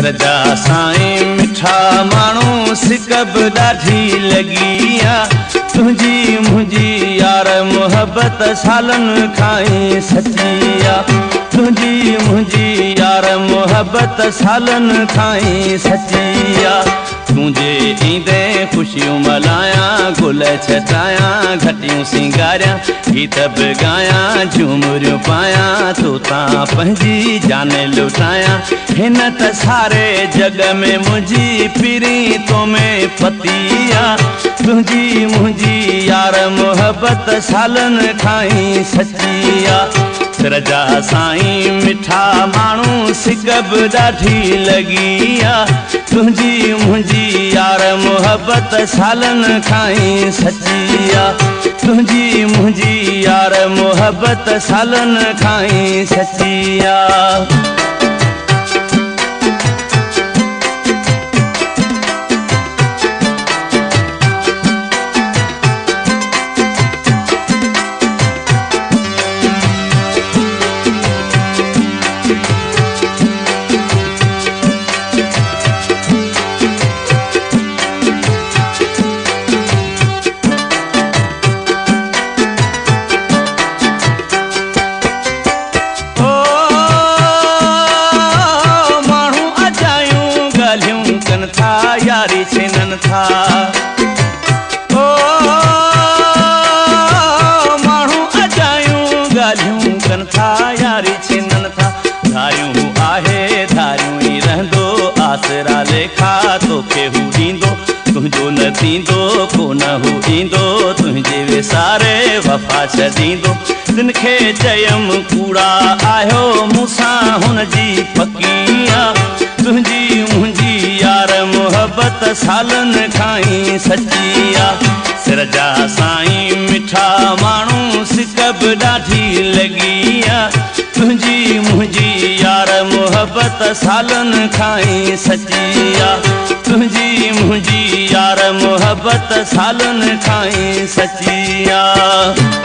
सिर जा साईं मिठा माण्हू सिक बि ॾाढी लॻी आहे। तुंहिंजी मुंहिंजी यार मुहबत सालनि खां ई सची आहे। तुंहिंजी मुंहिंजी यार मुहबत सालनि खां ई सची आहे। तुंहिंजे ईंदे ख़ुशियूं मल्हायां, गुल छटायां, घटियूं सिंगारियां, गीत बि गायां, झूमरियूं पायां, तो तां पंहिंजी जान लुटायां। हिन त सारे जग में मुंहिंजी पीरी तो में पती आहे। तुंहिंजी मुंहिंजी यार मुहबत सालनि खां ई सची आहे। सिर जा साईं मिठा माण्हू सिक बि ॾाढी लॻी आहे। तुंहिंजी मुंहिंजी यार मुहबत सालनि खां ई सची आहे। तुंहिंजी मुंहिंजी यार मुहबत सालनि खां ई सची आहे। यारी छिनन था ओ माण्हू अजायूं ॻाल्हियूं कनि था, यारी छिनन था। धारियूं आहे धारियूं ई रहंदो, आसरा लेखा तोखे हू ॾींदो। तुंहिंजो न थींदो कोन हू ईंदो, तुंहिंजे विसारे वफ़ा छॾींदो। तिन खे चयमि कूड़ा आहियो, मूंसां हुनजी पकी आहे। तुंहिंजी मुंहिंजी यार मुहबत सालनि खां ई सची आहे। सिर जा साईं मिठा माण्हू सिक बि ॾाढी लॻी आहे। तुंहिंजी मुंहिंजी यार मुहबत सालनि खां ई सची आहे। तुंहिंजी मुंहिंजी यार मुहबत सालनि खां ई सची आहे।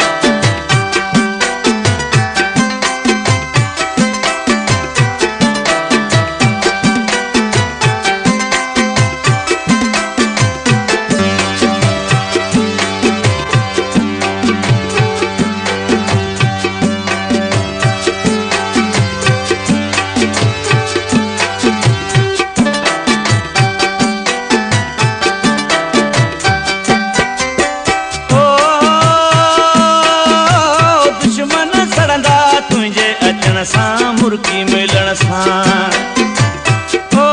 सां मुर्की मिलण सां ओ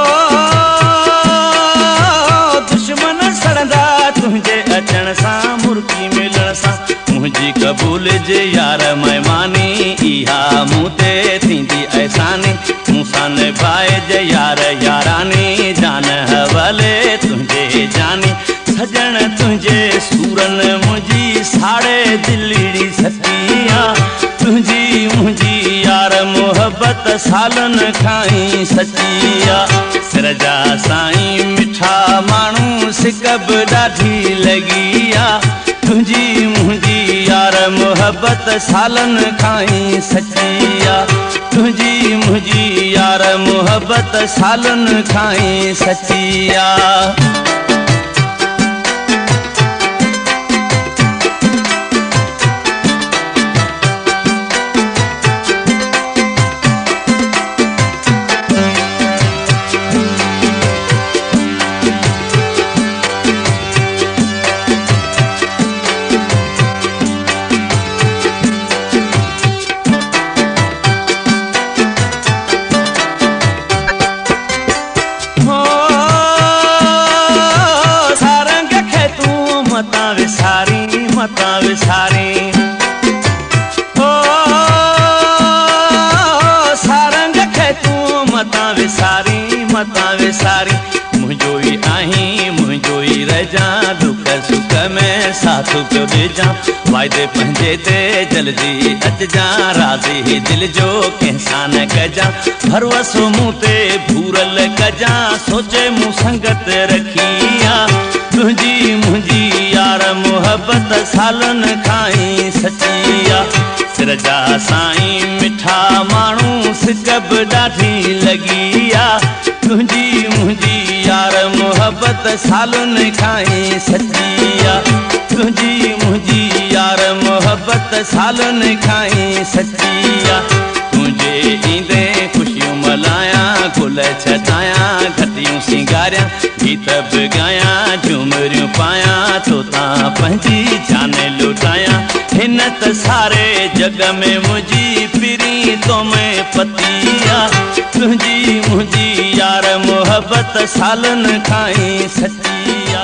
दुश्मन सड़ंदा तुंहिंजे अचण सां, मुर्की मिलण सां। मुंहिंजी क़बूल जे यार महिमानी, इहा मूं ते थींदी अहसानी। मूंसां निभाए जे यार यारानी, जान हवाले तुंहिंजे जानी। सजण तुंहिंजे सूरनि मुंहिंजी साड़े दिलड़ी सची आहे। तुंहिंजी मुंहिंजी यार मुहबत सालनि खां ई सची आहे। सिर जा साईं मिठा माण्हू सिक बि ॾाढी लॻी आहे। तुंहिंजी मुंहिंजी यार मुहबत सालनि खां ई सची आहे। तुंहिंजी मुंहिंजी यार मुहबत सालनि खां ई सची आहे। मता विसारी ओ सारंग खे तूं मता विसारी, मता विसारी। मुंहिंजो ई आहीं मुंहिंजो ई रहिजां, दुख सुख में साथ पियो ॾिजां। वाइदे पंहिंजे ते जल्दी अचिजां, राज़ी दिलि जो कंहिंसां न कजां। भरवसो मूं ते भूरल कजां, सोचे मूं संगत रखी आहे। तुंहिंजी मुंहिंजी यार मुहबत सालनि खां ई सची आहे। सिर जा साईं मिठा माण्हू सिक बि ॾाढी लॻी आहे। तुझी मुझी यार मोहब्बत सालन खाई सच्चिया तुझी मुझी यार मोहब्बत सालन खाई सच्चिया तुझे ईंदे खुशियों मलाया गुल छटाया घटियूं सिंगारिया गीत बि गाया झूमरियूं पाया तोता पंहिंजी जान लुटाया हिन त सारे जग में मुझी पिरी तो मैं पतिया तुझी मुझी यार मोहब्बत सालन खाई सच्चिया।